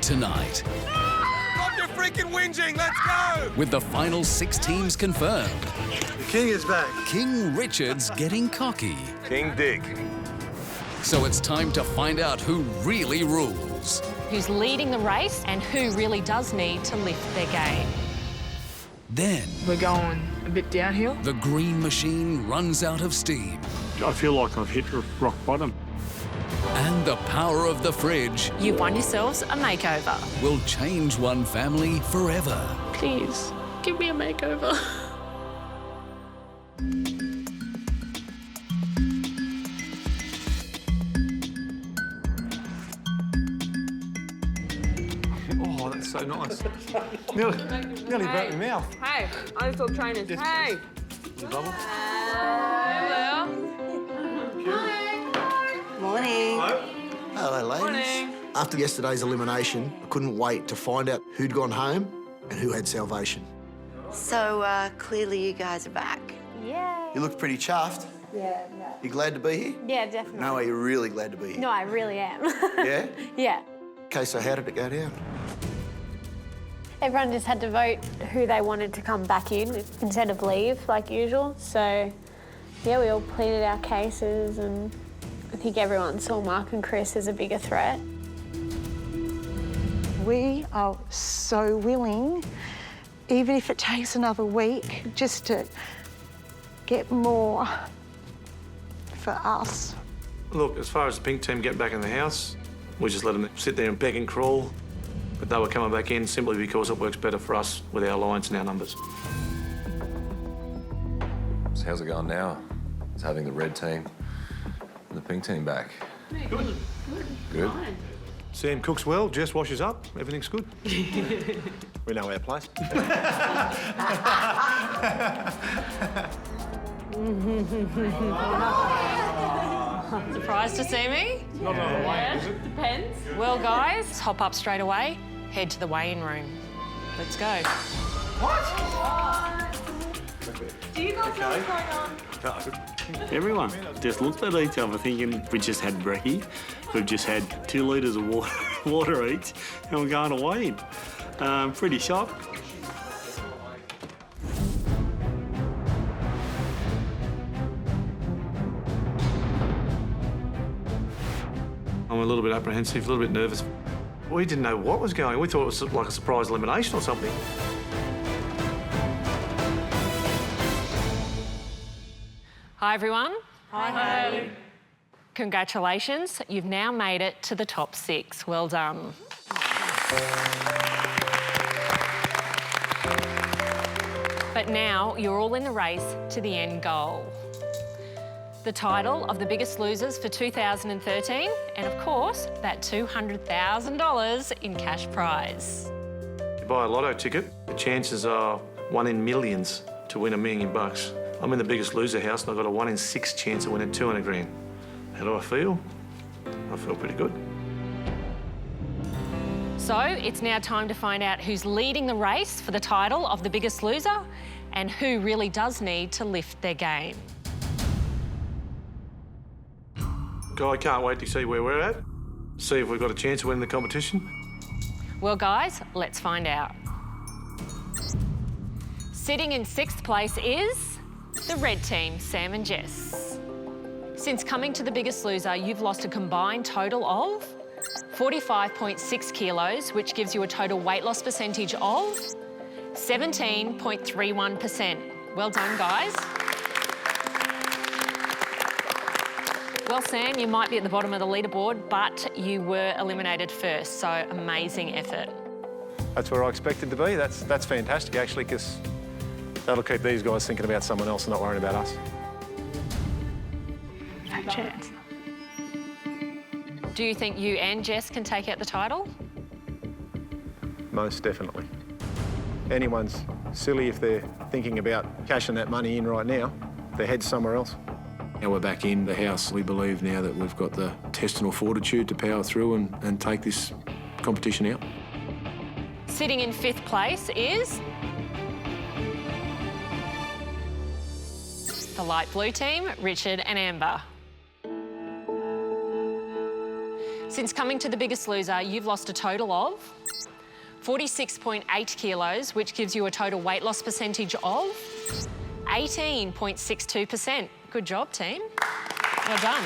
tonight. Stop your freaking whinging, let's go! With the final 6 teams confirmed, The king is back. King Richard's getting cocky. King Dick. So it's time to find out who really rules. Who's leading the race and who really does need to lift their game. Then We're going a bit downhill. the green machine runs out of steam. I feel like I've hit rock bottom. And the power of the fridge You've won yourselves a makeover. will change one family forever. Please, give me a makeover. Oh, that's so nice. nearly broke my mouth. Hey, I'm still trainers. Hey. Bubble. Morning. Hello, ladies. Morning. After yesterday's elimination, I couldn't wait to find out who'd gone home and who had salvation. So, clearly you guys are back. Yeah. You look pretty chuffed. Yeah, no. You glad to be here? Yeah, definitely. No, are you really glad to be here? No, I really am. Yeah? Yeah. Okay, so how did it go down? Everyone just had to vote who they wanted to come back in instead of leave, like usual. So, yeah, we all pleaded our cases, and I think everyone saw Mark and Chris as a bigger threat. We are so willing, even if it takes another week, just to get more for us. Look, as far as the pink team getting back in the house, we just let them sit there and beg and crawl. But they were coming back in simply because it works better for us with our alliance and our numbers. So how's it going now? It's having the red team and the pink team back. Good. Good. Sam cooks well, Jess washes up, everything's good. We know our place. Surprised to see me? Not another way, is it? Depends. Well, guys, hop up straight away. Head to the weigh-in room. Let's go. Do you guys know what's going on? Everyone just looked at each other thinking we just had brekkie, we've just had 2 litres of water each, and we're going to weigh in. Pretty shocked. I'm a little bit apprehensive, a little bit nervous. We didn't know what was going on. We thought it was like a surprise elimination or something. Hi, everyone. Hi. Congratulations. You've now made it to the top 6. Well done. But now you're all in the race to the end goal. The title of the Biggest Losers for 2013, and of course, that $200,000 in cash prize. You buy a lotto ticket, the chances are 1 in millions to win $1 million. I'm in the Biggest Loser house and I've got a 1 in 6 chance of winning 200 grand. How do I feel? I feel pretty good. So it's now time to find out who's leading the race for the title of the Biggest Loser and who really does need to lift their game. I can't wait to see where we're at, see if we've got a chance of winning the competition. Well, guys, let's find out. Sitting in 6th place is the red team, Sam and Jess. Since coming to the Biggest Loser, you've lost a combined total of 45.6 kilos, which gives you a total weight loss percentage of 17.31%. Well done, guys. Well, Sam, you might be at the bottom of the leaderboard, but you were eliminated first, so amazing effort. That's where I expected to be. That's fantastic, actually, because that'll keep these guys thinking about someone else and not worrying about us. No chance. Do you think you and Jess can take out the title? Most definitely. Anyone's silly if they're thinking about cashing that money in right now. Their head's somewhere else. Now we're back in the house. We believe now that we've got the intestinal fortitude to power through and take this competition out. Sitting in 5th place is the light blue team, Richard and Amber. Since Since coming to The Biggest Loser, you've lost a total of 46.8 kilos, which gives you a total weight loss percentage of 18.62%. Good job, team. Well done.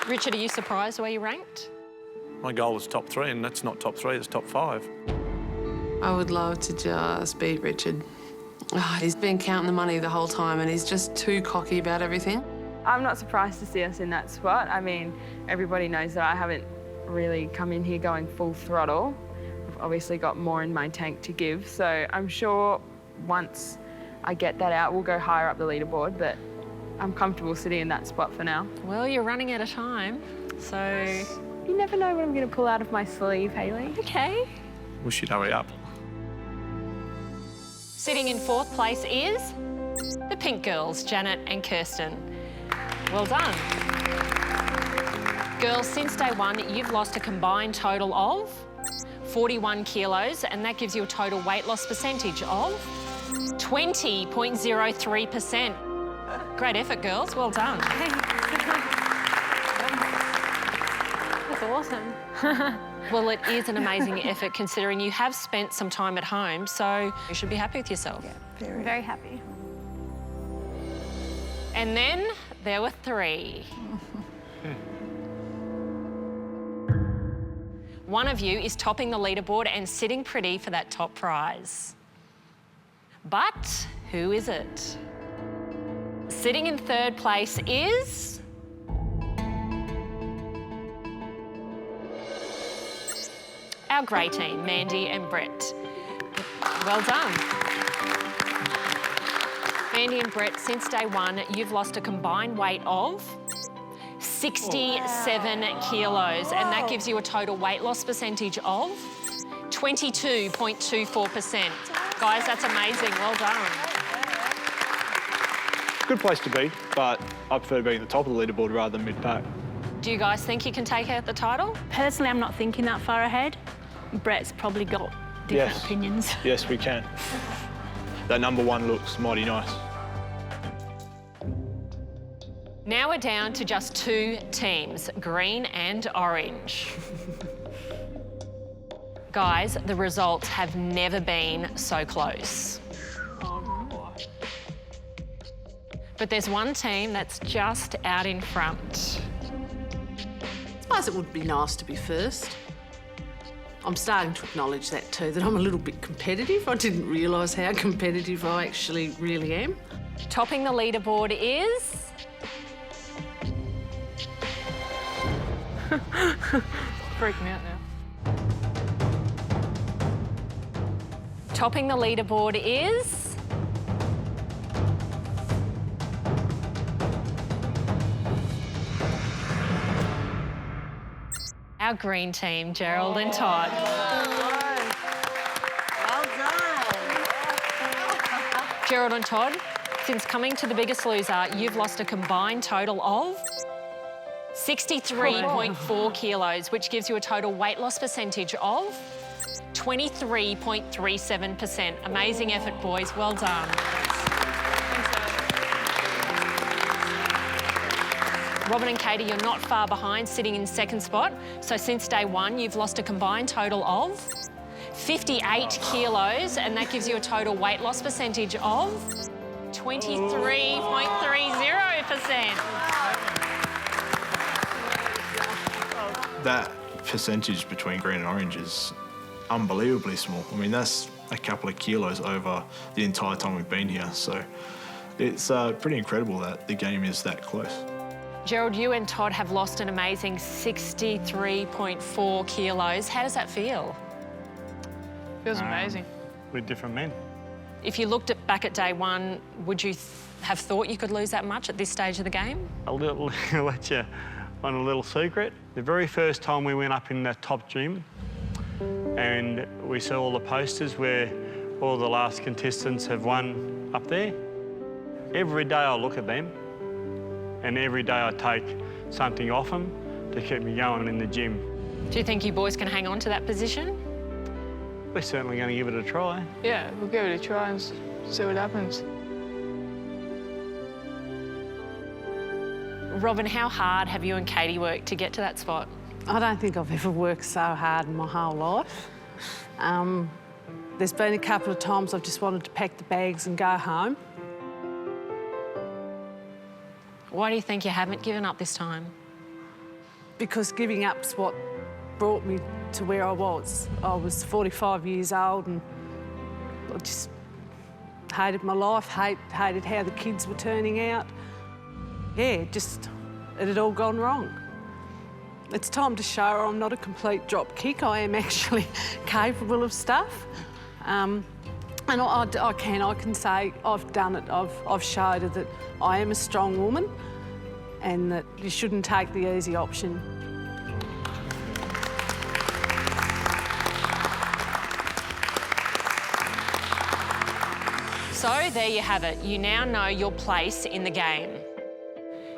Richard, are you surprised where you ranked? My goal was top 3, and that's not top 3, it's top 5. I would love to just beat Richard. Oh, he's been counting the money the whole time and he's just too cocky about everything. I'm not surprised to see us in that spot. I mean, everybody knows that I haven't really come in here going full throttle. I've obviously got more in my tank to give, so I'm sure once I get that out, we'll go higher up the leaderboard, but I'm comfortable sitting in that spot for now. Well, you're running out of time, so... You never know what I'm going to pull out of my sleeve, Hayley. OK. We should hurry up. Sitting in 4th place is the Pink Girls, Janet and Kirsten. Well done. Girls, since day 1, you've lost a combined total of 41 kilos, and that gives you a total weight loss percentage of 20.03%. Great effort, girls. Well done. That's awesome. Well, it is an amazing effort considering you have spent some time at home, so you should be happy with yourself. Yeah, very happy. And then there were 3. One of you is topping the leaderboard and sitting pretty for that top prize. But who is it? Sitting in 3rd place is... our grey team, Mandy and Brett. Well done. Mandy and Brett, since day 1, you've lost a combined weight of 67 kilos, and that gives you a total weight loss percentage of 22.24%. Guys, that's amazing. Well done. Good place to be, but I prefer being at the top of the leaderboard rather than mid-pack. Do you guys think you can take out the title? Personally, I'm not thinking that far ahead. Brett's probably got different opinions. Yes, we can. That number 1 looks mighty nice. Now we're down to just 2 teams, green and orange. Guys, the results have never been so close. But there's one team that's just out in front. I suppose it would be nice to be first. I'm starting to acknowledge that too, that I'm a little bit competitive. I didn't realise how competitive I actually really am. Topping the leaderboard is... Freak me out now. Topping the leaderboard is... our green team, Gerald and Todd. Well done. Gerald and Todd, since coming to The Biggest Loser, you've lost a combined total of 63.4 kilos, which gives you a total weight loss percentage of 23.37%. Amazing effort, boys. Well done. Robin and Katie, you're not far behind, sitting in 2nd spot. So since day 1, you've lost a combined total of 58 kilos, and that gives you a total weight loss percentage of 23.30%. That percentage between green and orange is unbelievably small. I mean, that's a couple of kilos over the entire time we've been here. So it's pretty incredible that the game is that close. Gerald, you and Todd have lost an amazing 63.4 kilos. How does that feel? Feels amazing. We're different men. If you looked back at day 1, would you have thought you could lose that much at this stage of the game? I'll let you on a little secret. The very first time we went up in the top gym and we saw all the posters where all the last contestants have won up there, every day I look at them and every day I take something off them to keep me going in the gym. Do you think you boys can hang on to that position? We're certainly going to give it a try. Yeah, we'll give it a try and see what happens. Robin, how hard have you and Katie worked to get to that spot? I don't think I've ever worked so hard in my whole life. There's been a couple of times I've just wanted to pack the bags and go home. Why do you think you haven't given up this time? Because giving up's what brought me to where I was. I was 45 years old and I just hated my life, hated how the kids were turning out. Yeah, just, it had all gone wrong. It's time to show her I'm not a complete drop kick. I am actually capable of stuff. And I can say I've done it. I've showed her that I am a strong woman and that you shouldn't take the easy option. So there you have it. You now know your place in the game.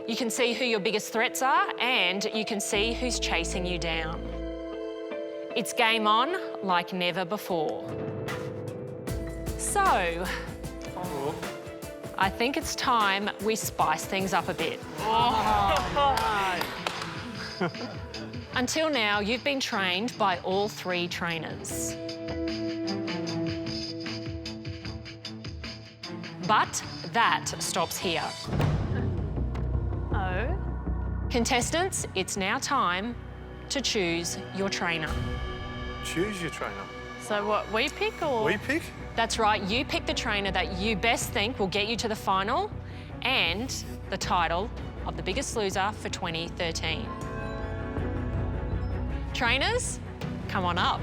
You can see who your biggest threats are and you can see who's chasing you down. It's game on like never before. So, I think it's time we spice things up a bit. Until now, you've been trained by all 3 trainers. But that stops here. Oh? Contestants, it's now time to choose your trainer. Choose your trainer. So what, we pick or? We pick? That's right, you pick the trainer that you best think will get you to the final and the title of the biggest loser for 2013. Trainers, come on up.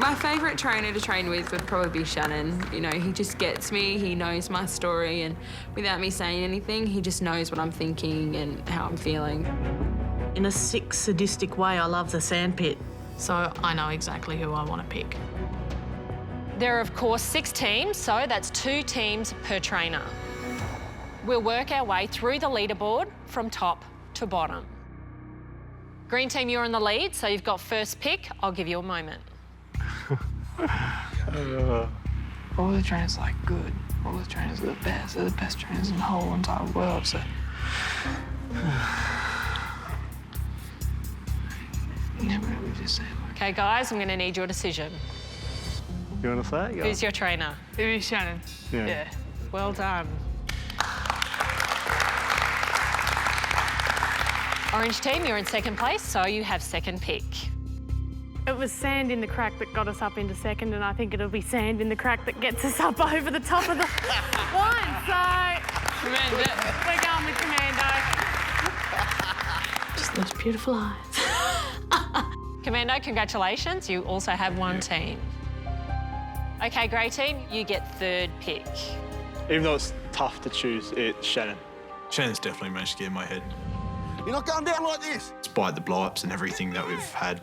My favourite trainer to train with would probably be Shannon. You know, he just gets me, he knows my story, and without me saying anything, he just knows what I'm thinking and how I'm feeling. In a sick, sadistic way, I love the sandpit. So I know exactly who I want to pick. There are, of course, 6 teams, so that's 2 teams per trainer. We'll work our way through the leaderboard from top to bottom. Green team, you're in the lead, so you've got first pick. I'll give you a moment. All the trainers are like good. All the trainers are the best. They're the best trainers in the whole entire world, so... Okay, guys, I'm going to need your decision. You want to say it? Who's your trainer? It is Shannon. Yeah. Well done. Orange team, you're in second place, so you have second pick. It was sand in the crack that got us up into second, and I think it'll be sand in the crack that gets us up over the top of the line. So we're going with Commando. Just those beautiful eyes. Commando, congratulations. You also have 1 team. Okay, grey team, you get third pick. Even though it's tough to choose, it's Shannon. Shannon's definitely managed to get in my head. You're not going down like this. Despite the blow-ups and everything that we've had,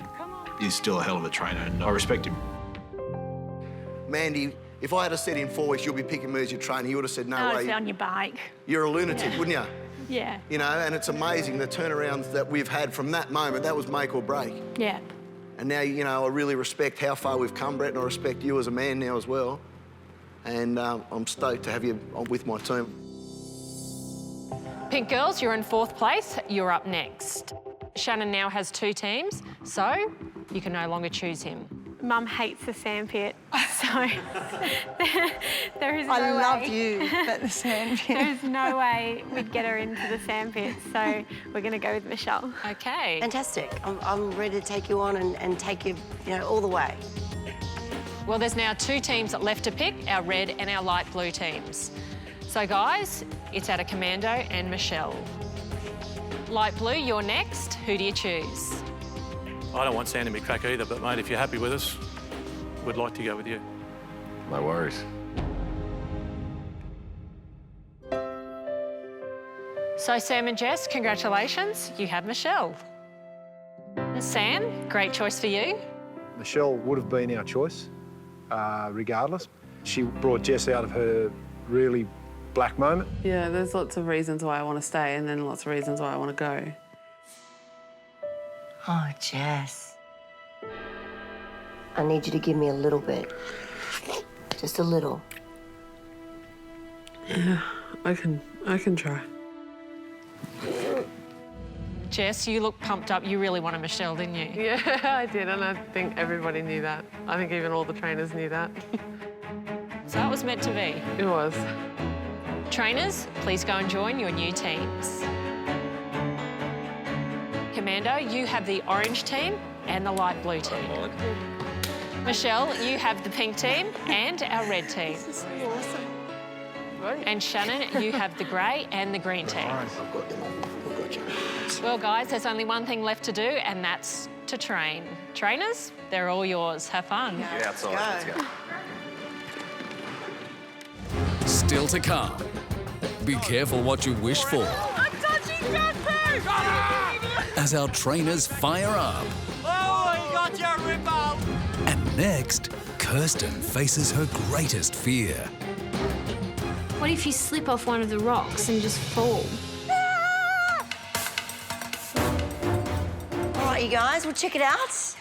he's still a hell of a trainer and I respect him. Mandy, if I had said in 4 weeks you'll be picking me as your trainer, you would have said, no way. It's on your bike. You're a lunatic, wouldn't you? Yeah. You know, and it's amazing the turnarounds that we've had from that moment. That was make or break. Yeah. And now, you know, I really respect how far we've come, Brett, and I respect you as a man now as well. And I'm stoked to have you with my team. Pink girls, you're in 4th place. You're up next. Shannon now has 2 teams, so you can no longer choose him. Mum hates the sandpit, so there is no way. I love you, but the sandpit. There's no way we'd get her into the sandpit, so we're going to go with Michelle. Okay. Fantastic. I'm ready to take you on and take you, all the way. Well, there's now 2 teams left to pick, our red and our light blue teams. So, guys, it's out of Commando and Michelle. Light blue, you're next. Who do you choose? I don't want sand in my crack either, but mate, if you're happy with us, we'd like to go with you. No worries. So, Sam and Jess, congratulations. You have Michelle. Sam, great choice for you. Michelle would have been our choice, regardless. She brought Jess out of her really black moment. Yeah, there's lots of reasons why I want to stay and then lots of reasons why I want to go. Oh, Jess. I need you to give me a little bit. Just a little. Yeah. I can try. Jess, you look pumped up. You really wanted Michelle, didn't you? Yeah, I did, and I think everybody knew that. I think even all the trainers knew that. So it was meant to be. It was. Trainers, please go and join your new teams. Commando, you have the orange team and the light blue team. Michelle, you have the pink team and our red team. This is so awesome. And Shannon, you have the grey and the green team. I've got them. I've got you. Well, guys, there's only one thing left to do, and that's to train. Trainers, they're all yours. Have fun. Get outside. Let's go. Still to come. Be careful what you wish for. I'm touching Jesse! As our trainers fire up. Oh, you got your rip out! And next, Kirsten faces her greatest fear. What if you slip off one of the rocks and just fall? All right, you guys, we'll check it out.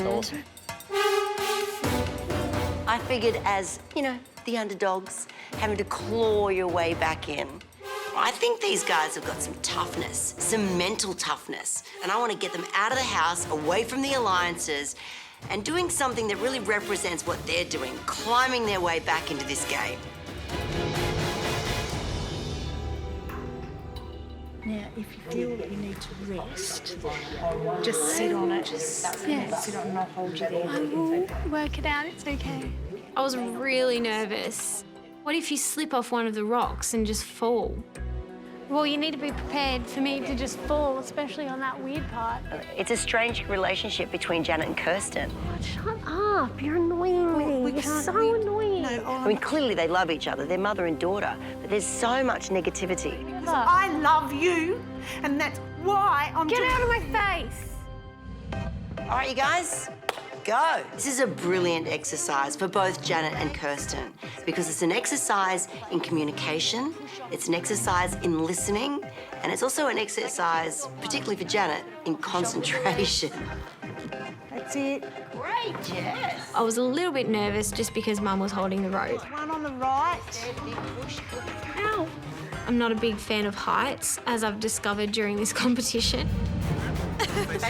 Awesome. I figured as, you know, the underdogs, having to claw your way back in. I think these guys have got some toughness, some mental toughness, and I want to get them out of the house, away from the alliances, and doing something that really represents what they're doing, climbing their way back into this game. Now, if you feel that you need to rest, just sit on it. Sit on it and I'll hold you there. I will work it out, it's okay. I was really nervous. What if you slip off one of the rocks and just fall? Well, you need to be prepared for me to just fall, especially on that weird part. It's a strange relationship between Janet and Kirsten. Shut up, you're annoying me. You're so annoying. I mean, clearly they love each other. They're mother and daughter, but there's so much negativity. I love you, and that's why I'm Get out of my face. All right, you guys, go. This is a brilliant exercise for both Janet and Kirsten because it's an exercise in communication, it's an exercise in listening, and it's also an exercise, particularly for Janet, in concentration. That's it. Great, Jess. I was a little bit nervous just because Mum was holding the rope. One on the right. Ow. I'm not a big fan of heights, as I've discovered during this competition. Is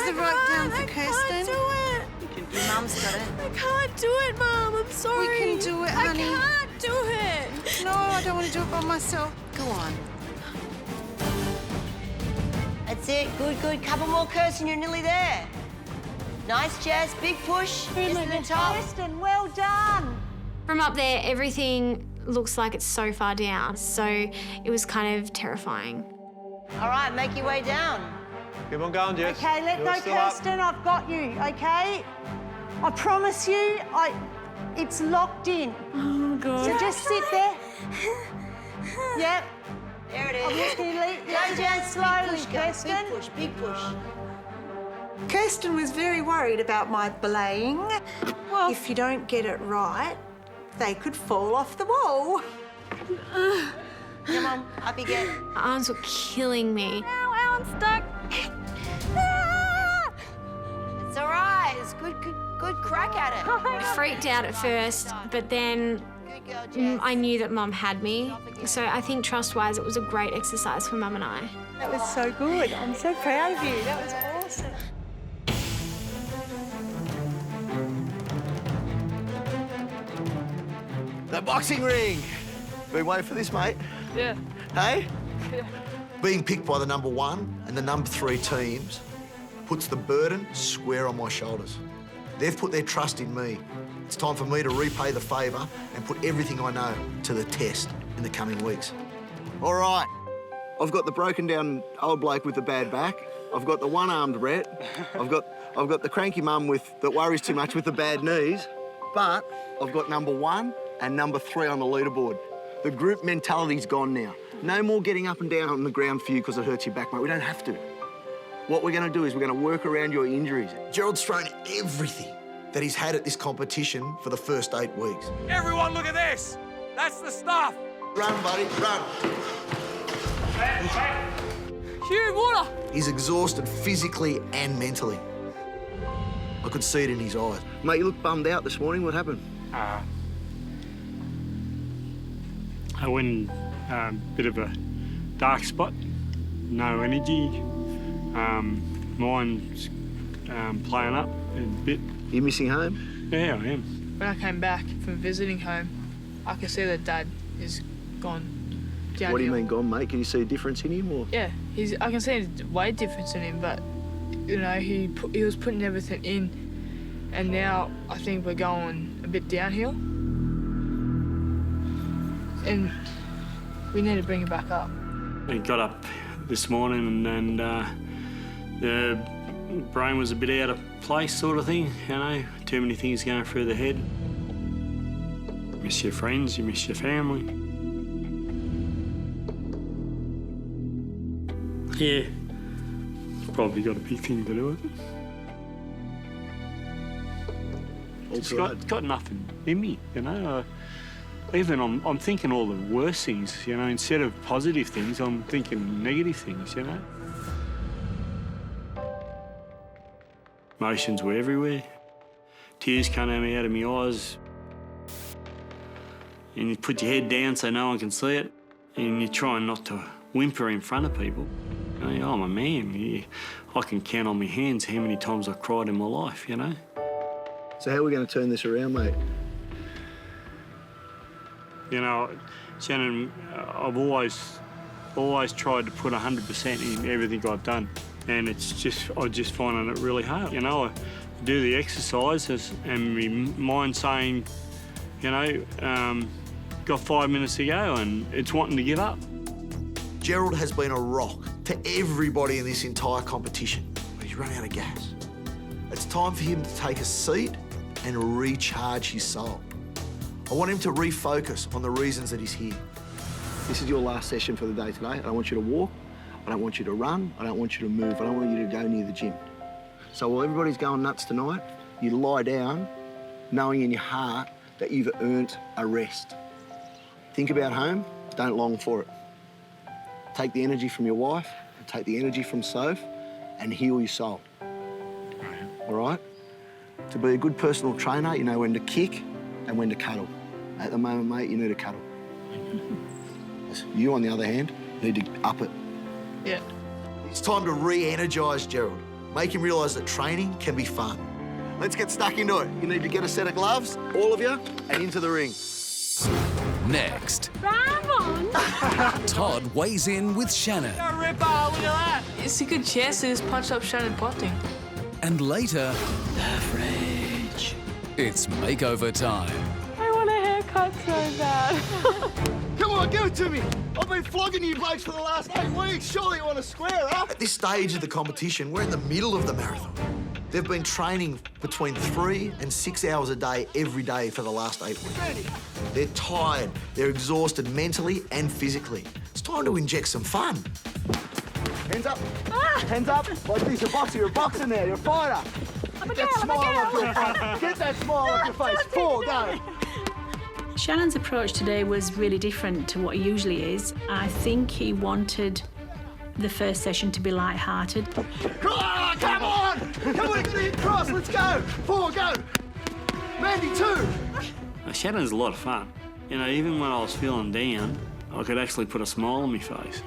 the rope down for Kirsten? Your mum's got it. I can't do it, Mum. I'm sorry. We can do it, honey. I can't do it. No, I don't want to do it by myself. Go on. That's it. Good, good. Couple more, Kirsten. You're nearly there. Nice, Jess. Big push. Just to the top. Kirsten, well done. From up there, everything looks like it's so far down, so it was kind of terrifying. All right, make your way down. Keep on going, Jess. Okay, let go, Kirsten. I've got you, okay? I promise you, it's locked in. Oh, God. So just sit there. Yep. There it is. I'm just going to lead Go, Jess. slowly, Big push, guys. Kirsten. Big push, big push. Kirsten was very worried about my belaying. Well, if you don't get it right, they could fall off the wall. Come on, up you get. My arms were killing me. Ow, I'm stuck. It's all right. It's good crack at it. I freaked out at first, but then I knew that Mum had me. So I think trust-wise, it was a great exercise for Mum and I. That was so good. I'm so proud of you. That was awesome. The boxing ring. Been waiting for this, mate. Yeah. Hey? Yeah. Being picked by the number 1 and the number 3 teams puts the burden square on my shoulders. They've put their trust in me. It's time for me to repay the favour and put everything I know to the test in the coming weeks. All right. I've got the broken down old bloke with the bad back. I've got the one-armed rat. I've got the cranky mum that worries too much with the bad knees. But I've got number 1 and number 3 on the leaderboard. The group mentality's gone now. No more getting up and down on the ground for you because it hurts your back, mate. We don't have to. What we're going to do is we're going to work around your injuries. Gerald's thrown everything that he's had at this competition for the first 8 weeks. Everyone, look at this. That's the stuff. Run, buddy, run. Hugh, water. He's exhausted physically and mentally. I could see it in his eyes. Mate, you look bummed out this morning. What happened? I went bit of a dark spot, no energy, mind's playing up a bit. You missing home? Yeah, I am. When I came back from visiting home, I could see that Dad is gone downhill. What do you mean gone, mate? Can you see a difference in him, or? Yeah, I can see a weight difference in him, but you know, he was putting everything in, and now I think we're going a bit downhill, and we need to bring it back up. I got up this morning and the brain was a bit out of place, sort of thing, you know, too many things going through the head. You miss your friends, you miss your family. Yeah, probably got a big thing to do with it. It's got nothing in me, you know. Even I'm thinking all the worst things, you know, instead of positive things, I'm thinking negative things, you know. Emotions were everywhere. Tears coming out of my eyes. And you put your head down so no one can see it. And you're trying not to whimper in front of people. You know, I'm a man. Yeah, I can count on my hands how many times I've cried in my life, you know. So how are we going to turn this around, mate? You know, Shannon, I've always tried to put 100% in everything I've done. And I'm just finding it really hard. You know, I do the exercises and my mind saying, you know, got 5 minutes to go and it's wanting to give up. Gerald has been a rock to everybody in this entire competition, but he's run out of gas. It's time for him to take a seat and recharge his soul. I want him to refocus on the reasons that he's here. This is your last session for the day today. I don't want you to walk. I don't want you to run. I don't want you to move. I don't want you to go near the gym. So while everybody's going nuts tonight, you lie down knowing in your heart that you've earned a rest. Think about home. Don't long for it. Take the energy from your wife, and take the energy from Soph, and heal your soul. All right? To be a good personal trainer, you know when to kick and when to cuddle. At the moment, mate, you need to cuddle. You, on the other hand, need to up it. Yeah. It's time to re-energise Gerald. Make him realise that training can be fun. Let's get stuck into it. You need to get a set of gloves, all of you, and into the ring. Next, Ramon! Todd weighs in with Shannon. Look at that. It's a good chance to just punch up Shannon potting. And later, The fridge. it's makeover time. I want a haircut so bad. Come on, give it to me. I've been flogging you blokes for the last 8 weeks. Surely you want to square up. At this stage of the competition, we're in the middle of the marathon. They've been training between 3 and 6 hours a day every day for the last 8 weeks. They're tired. They're exhausted mentally and physically. It's time to inject some fun. Hands up. Hands up. Like this, you're a boxer. You're a boxer now. You're a fighter. Get that smile off your face. Get that smile off your face. 4, go. Shannon's approach today was really different to what he usually is. I think he wanted the first session to be light-hearted. Come on! Come on, get across. Let's go. 4, go. Mandy, 2. Shannon's a lot of fun. You know, even when I was feeling down, I could actually put a smile on my face.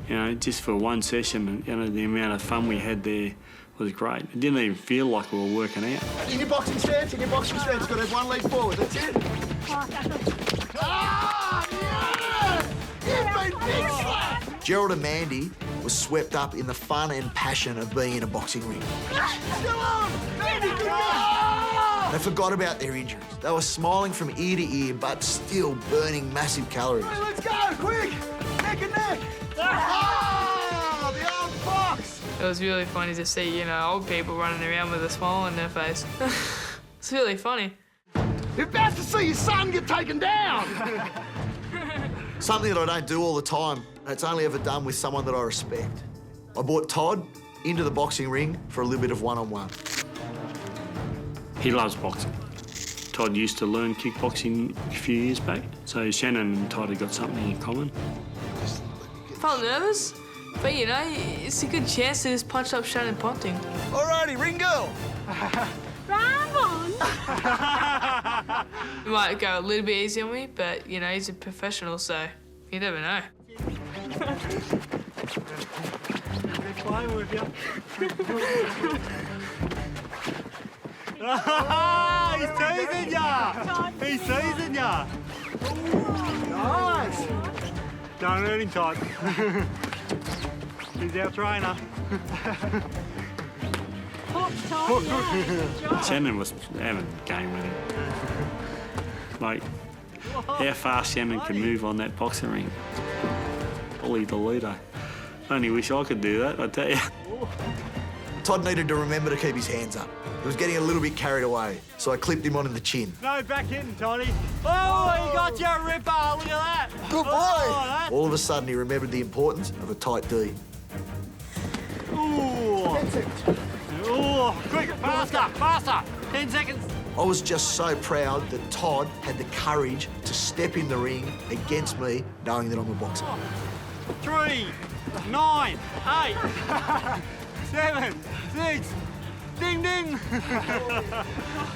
You know, just for one session, you know, the amount of fun we had there was great. It didn't even feel like we were working out. In your boxing stance, got to have one leg forward. That's it. Gerald and Mandy were swept up in the fun and passion of being in a boxing ring. They forgot about their injuries. They were smiling from ear to ear, but still burning massive calories. Hey, let's go, quick! Neck and neck! Ah, the old fox! It was really funny to see, you know, old people running around with a smile on their face. It's really funny. You're about to see your son get taken down! Something that I don't do all the time, and it's only ever done with someone that I respect. I brought Todd into the boxing ring for a little bit of one-on-one. He loves boxing. Todd used to learn kickboxing a few years back, so Shannon and Todd have got something in common. Felt nervous, but you know, it's a good chance to just punch up Shannon Ponting. Alrighty, ring girl. Ramon! He might go a little bit easy on me, but, you know, he's a professional, so you never know. Playing with you. He's teasing ya! He's teasing ya! Nice! Don't hurt him, Todd. He's our trainer. Shannon was having a game with him. Like, how fast Shannon can move on that boxing ring. Holy Toledo. Only wish I could do that, I tell you. Todd needed to remember to keep his hands up. He was getting a little bit carried away, so I clipped him on the chin. No back hitting, Toddy. Oh, he got you a ripper. Look at that. Good boy. Oh, All of a sudden, he remembered the importance of a tight D. Ooh. Ooh. Quick, faster, faster. 10 seconds. I was just so proud that Todd had the courage to step in the ring against me, knowing that I'm a boxer. 3, 9, 8, 7, 6. Ding, ding.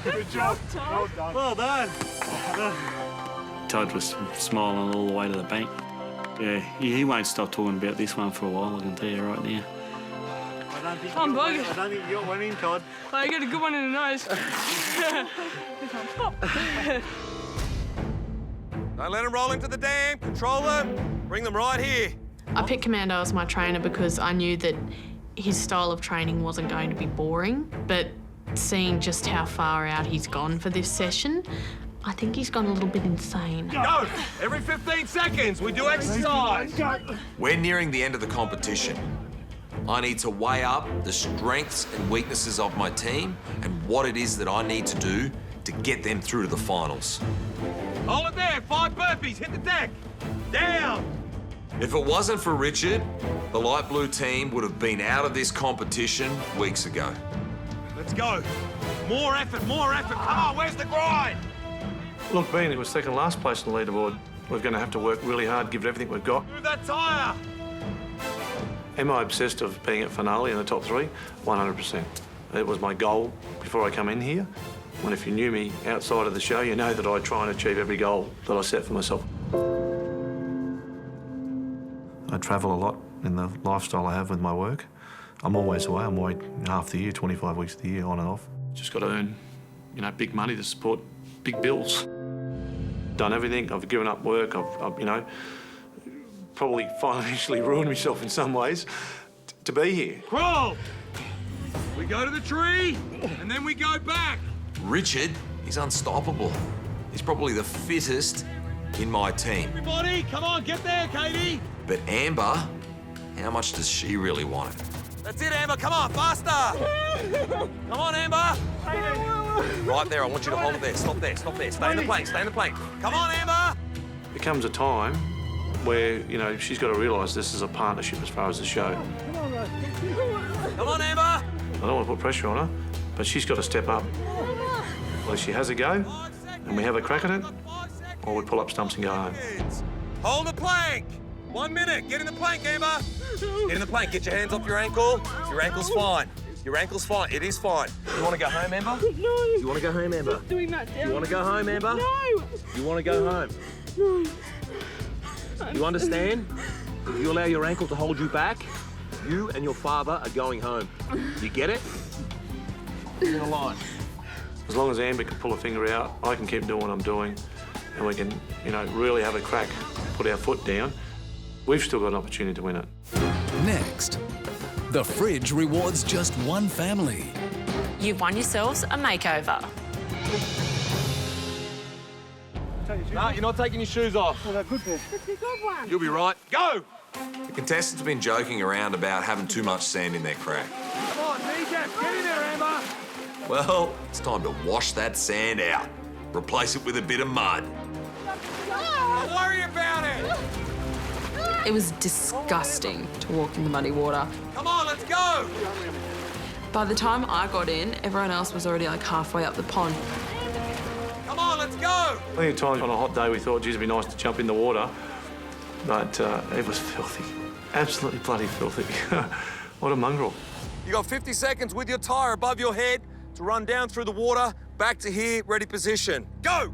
Good job. Well done. Well done. Todd was smiling all the way to the bank. Yeah, he won't stop talking about this one for a while, I can tell you right now. I don't think you got one in, Todd. I got a good one in the nose. Don't let them roll into the dam. Control them. Bring them right here. I picked Commando as my trainer because I knew that his style of training wasn't going to be boring, but seeing just how far out he's gone for this session, I think he's gone a little bit insane. Go! Every 15 seconds, we do exercise. We're nearing the end of the competition. I need to weigh up the strengths and weaknesses of my team and what it is that I need to do to get them through to the finals. Hold it there. 5 burpees. Hit the deck. Down. If it wasn't for Richard, the light blue team would have been out of this competition weeks ago. Let's go. More effort, more effort. Come on, where's the grind? Look, being it was second last place on the leaderboard, we're going to have to work really hard, give it everything we've got. Move that tyre. Am I obsessed of being at finale in the top 3? 100%. It was my goal before I come in here. And if you knew me outside of the show, you know that I try and achieve every goal that I set for myself. I travel a lot in the lifestyle I have with my work. I'm always away. I'm away half the year, 25 weeks of the year, on and off. Just got to earn, you know, big money to support big bills. Done everything. I've given up work. I've you know, probably financially ruined myself in some ways to be here. Crawl. We go to the tree, and then we go back. Richard, he's unstoppable. He's probably the fittest in my team. Everybody, come on, get there, Katie. But Amber, how much does she really want it? That's it, Amber. Come on, faster. Come on, Amber. Right there, I want you to hold it there. Stop there, stop there. Stay in the plank, stay in the plank. Come on, Amber. There comes a time where, you know, she's got to realise this is a partnership as far as the show. Come on, Amber. I don't want to put pressure on her, but she's got to step up. Whether she has a go and we have a crack at it, or we pull up stumps and go home. Hold the plank. 1 minute. Get in the plank, Amber. Get in the plank. Get your hands off your ankle. Your ankle's fine. Your ankle's fine. It is fine. You want to go home, Amber? No. You want to go home, Amber? Stop doing that, Dad. You want to go home, Amber? No. You want to go home? No. You understand? If you allow your ankle to hold you back, you and your father are going home. You get it? In a line. As long as Amber can pull a finger out, I can keep doing what I'm doing, and we can, you know, really have a crack, put our foot down. We've still got an opportunity to win it. Next, the fridge rewards just one family. You've won yourselves a makeover. No, you're not taking your shoes off. It's a good one. You'll be right. Go! The contestants have been joking around about having too much sand in their crack. Come on, kneecap, get in there, Amber. Well, it's time to wash that sand out. Replace it with a bit of mud. Don't worry about it. It was disgusting to walk in the muddy water. Come on, let's go. By the time I got in, everyone else was already like halfway up the pond. Come on, let's go. Plenty of times on a hot day we thought, geez, it'd be nice to jump in the water, but it was filthy. Absolutely bloody filthy. What a mongrel. You got 50 seconds with your tyre above your head to run down through the water, back to here, ready position. Go!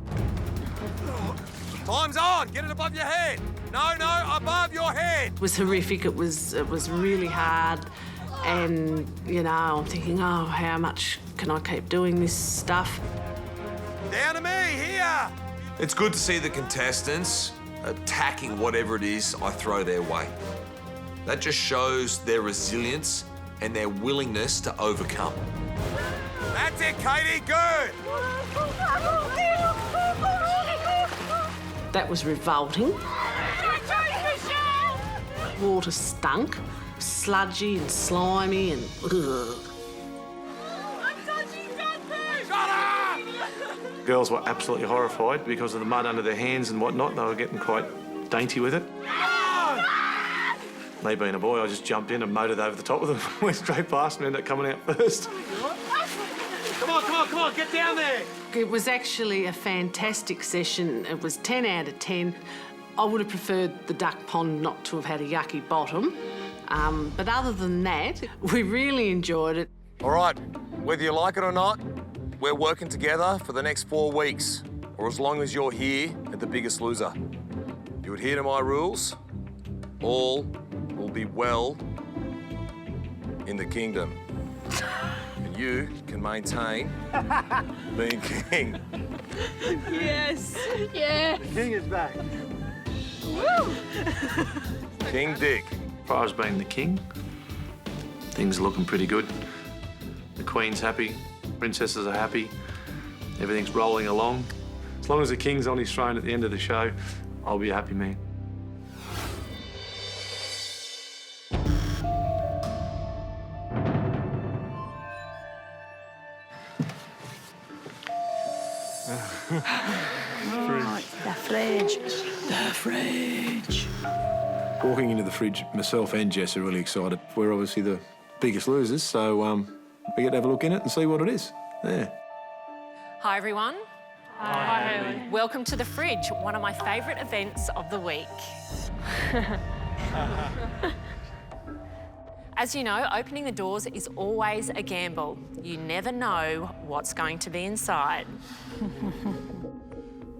Time's on. Get it above your head. No, above your head. It was horrific. It was really hard. And, you know, I'm thinking, oh, how much can I keep doing this stuff? Down to me, here. It's good to see the contestants attacking whatever it is I throw their way. That just shows their resilience and their willingness to overcome. That's it, Katie. Good. That was revolting. Water stunk, sludgy and slimy and ugh. Girls were absolutely horrified because of the mud under their hands and whatnot. They were getting quite dainty with it. Me being a boy, I just jumped in and motored over the top of them, went straight past and ended up coming out first. Come on, get down there. It was actually a fantastic session. It was 10 out of 10. I would have preferred the duck pond not to have had a yucky bottom. But other than that, we really enjoyed it. All right, whether you like it or not, we're working together for the next 4 weeks, or as long as you're here at The Biggest Loser. You adhere to my rules, all will be well in the kingdom. And you can maintain being king. Yes. Yeah. The king is back. Woo! King Dick. As far as being the king, things are looking pretty good. The Queen's happy, princesses are happy, everything's rolling along. As long as the king's on his throne at the end of the show, I'll be a happy man. Right, the fridge. The fridge. Walking into the fridge, myself and Jess are really excited. We're obviously the biggest losers, so we get to have a look in it and see what it is. Yeah. Hi, everyone. Hi, Hayley. Welcome to the fridge, one of my favourite events of the week. As you know, opening the doors is always a gamble. You never know what's going to be inside.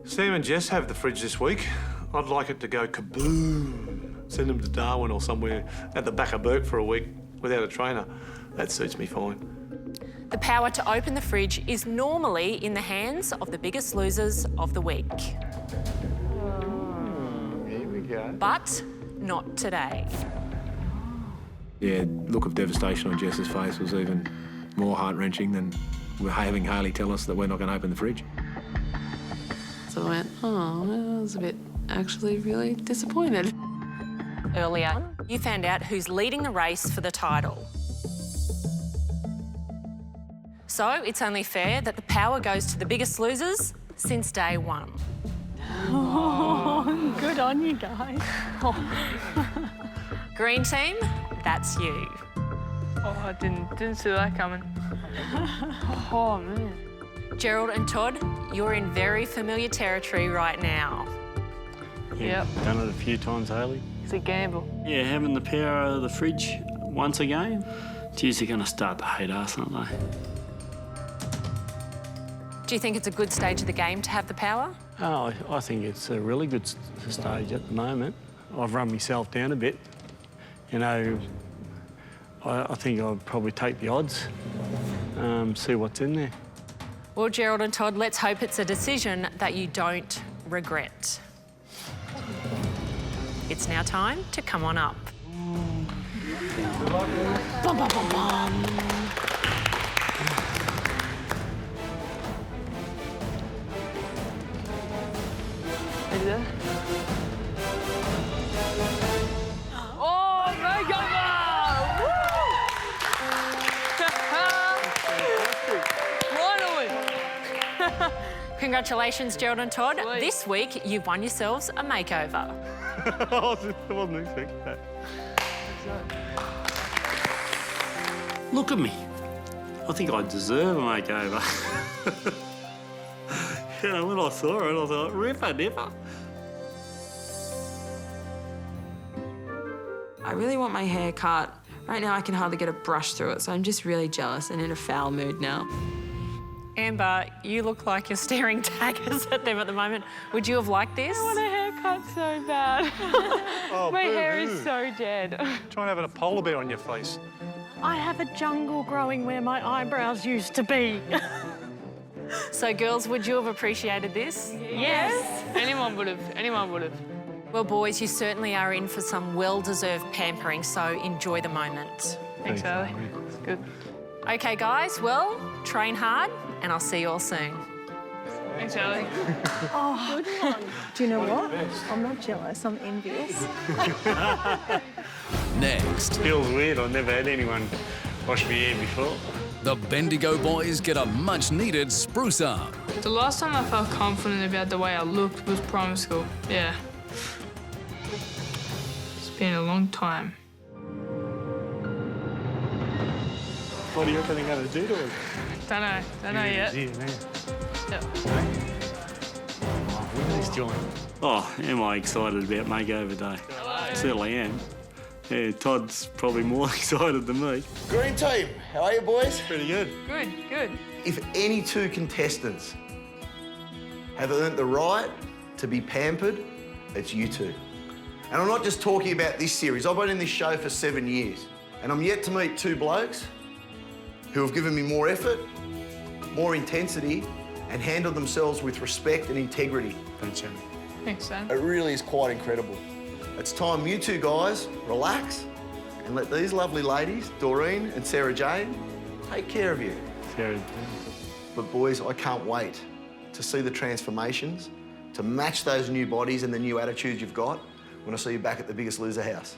Sam and Jess have the fridge this week. I'd like it to go kaboom. Send them to Darwin or somewhere at the back of Burke for a week without a trainer. That suits me fine. The power to open the fridge is normally in the hands of the biggest losers of the week. Here we go. But not today. Yeah, look of devastation on Jess's face was even more heart-wrenching than having Hayley tell us that we're not going to open the fridge. So I went, oh, I was a bit actually really disappointed. Earlier, you found out who's leading the race for the title. So it's only fair that the power goes to the biggest losers since day one. Oh, good on you guys. Green team, that's you. Oh, I didn't see that coming. Oh, man. Gerald and Todd, you're in very familiar territory right now. Yeah, done it a few times, Hayley. It's a gamble. Yeah, having the power of the fridge once again, geez, they're going to start to hate us, aren't they? Do you think it's a good stage of the game to have the power? Oh, I think it's a really good stage at the moment. I've run myself down a bit. You know, I think I'll probably take the odds, see what's in there. Well, Gerald and Todd, let's hope it's a decision that you don't regret. It's now time to come on up. Bum, bum, bum, bum. Is it? Oh, Makeover! Finally! Congratulations, Gerald and Todd. This week, you've won yourselves a makeover. I wasn't expecting that. Look at me. I think I deserve a makeover. You know, when I saw it, I thought, ripper dipper. I really want my hair cut. Right now I can hardly get a brush through it, so I'm just really jealous and in a foul mood now. Amber, you look like you're staring daggers at them at the moment. Would you have liked this? I want a haircut so bad. My hair is so dead. Try and have a polar bear on your face. I have a jungle growing where my eyebrows used to be. So, girls, would you have appreciated this? Yes. Anyone would have. Anyone would have. Well, boys, you certainly are in for some well-deserved pampering, so enjoy the moment. Thanks, Ali. It's good. OK, guys, well, train hard, and I'll see you all soon. Thanks, Ali. Oh, good one. Do you know what? I'm not jealous, I'm envious. Next, Feels weird. I've never had anyone wash my hair before. the Bendigo boys get a much-needed spruce up. The last time I felt confident about the way I looked was primary school. Yeah. It's been a long time. What do you reckon they're going to do to him? Don't know yet. Yep. He's joined. Oh, am I excited about Makeover Day? Certainly am. Yeah, Todd's probably more excited than me. Green team, how are you, boys? Pretty good. Good, good. If any two contestants have earned the right to be pampered, it's you two. And I'm not just talking about this series. I've been in this show for 7 years, and I'm yet to meet two blokes who have given me more effort, more intensity, and handled themselves with respect and integrity. Thanks, Shannon. Thanks, Sam. It really is quite incredible. It's time you two guys relax and let these lovely ladies, Doreen and Sarah Jane, take care of you. Sarah. But boys, I can't wait to see the transformations, to match those new bodies and the new attitudes you've got when I see you back at the Biggest Loser house.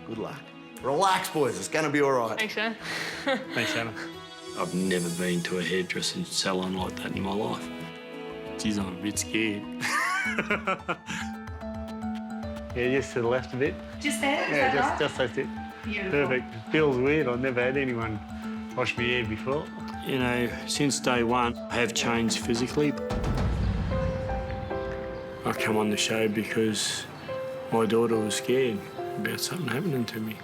Good luck. Relax, boys. It's going to be all right. Thanks, Sam. Thanks, Shannon. I've never been to a hairdressing salon like that in my life. Geez, I'm a bit scared. Yeah, just to the left a bit. Just there? Yeah, just that's it. Beautiful. Perfect. Feels weird. I've never had anyone wash my hair before. You know, since day one, I have changed physically. I come on the show because my daughter was scared about something happening to me.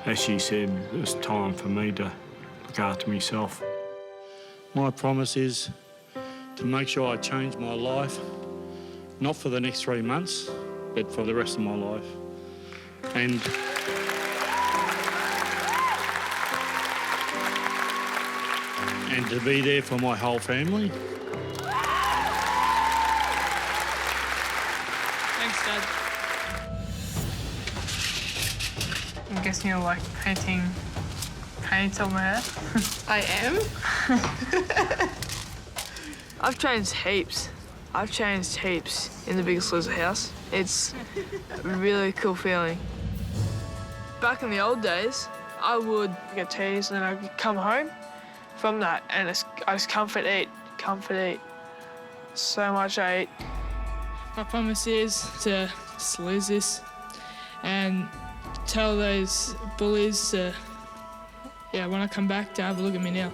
As she said, it was time for me to look after myself. My promise is to make sure I change my life, not for the next 3 months, but for the rest of my life. And to be there for my whole family. Thanks, Dad. I'm guessing you're like painting paint on my hair. I am. I've changed heaps. I've changed heaps in the Biggest Loser house. It's a really cool feeling. Back in the old days, I would get teased and then I'd come home from that and I just comfort eat. So much I eat. My promise is to just lose this and tell those bullies to, when I come back, to have a look at me now.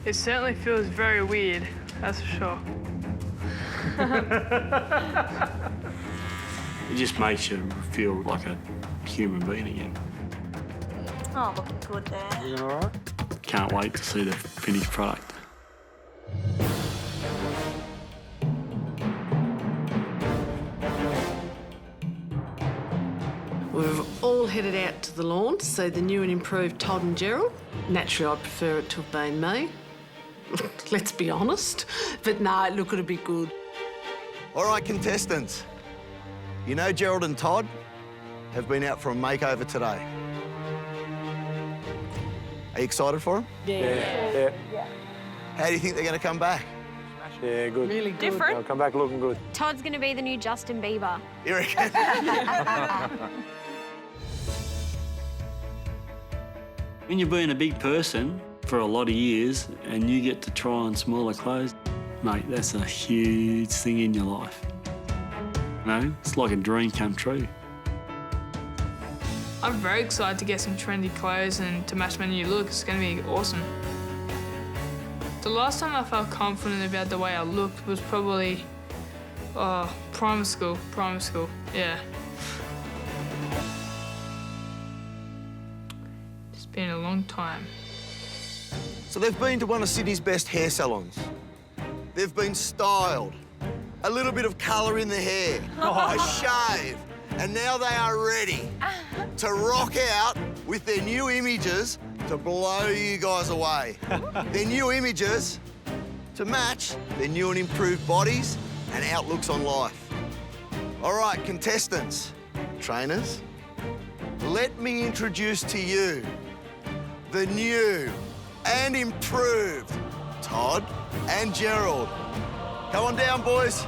It certainly feels very weird, that's for sure. It just makes you feel like a human being again. Oh, looking good there. You all right? Can't wait to see the finished product. We've all headed out to the lawn to see the new and improved Todd and Gerald. Naturally, I'd prefer it to have been me. Let's be honest. But no, look, it'll be good. All right, contestants. You know Gerald and Todd have been out for a makeover today. Are you excited for them? Yeah. How do you think they're going to come back? Yeah, good. Really good. Different. They'll come back looking good. Todd's going to be the new Justin Bieber. You reckon? When you've been a big person for a lot of years and you get to try on smaller clothes, mate, that's a huge thing in your life. You know, it's like a dream come true. I'm very excited to get some trendy clothes and to match my new look. It's going to be awesome. The last time I felt confident about the way I looked was probably primary school, yeah. been a long time. So they've been to one of Sydney's best hair salons. They've been styled, a little bit of colour in the hair, a shave, and now they are ready to rock out with their new images to blow you guys away. Their new images to match their new and improved bodies and outlooks on life. All right, contestants, trainers, let me introduce to you the new and improved Todd and Gerald. Come on down, boys.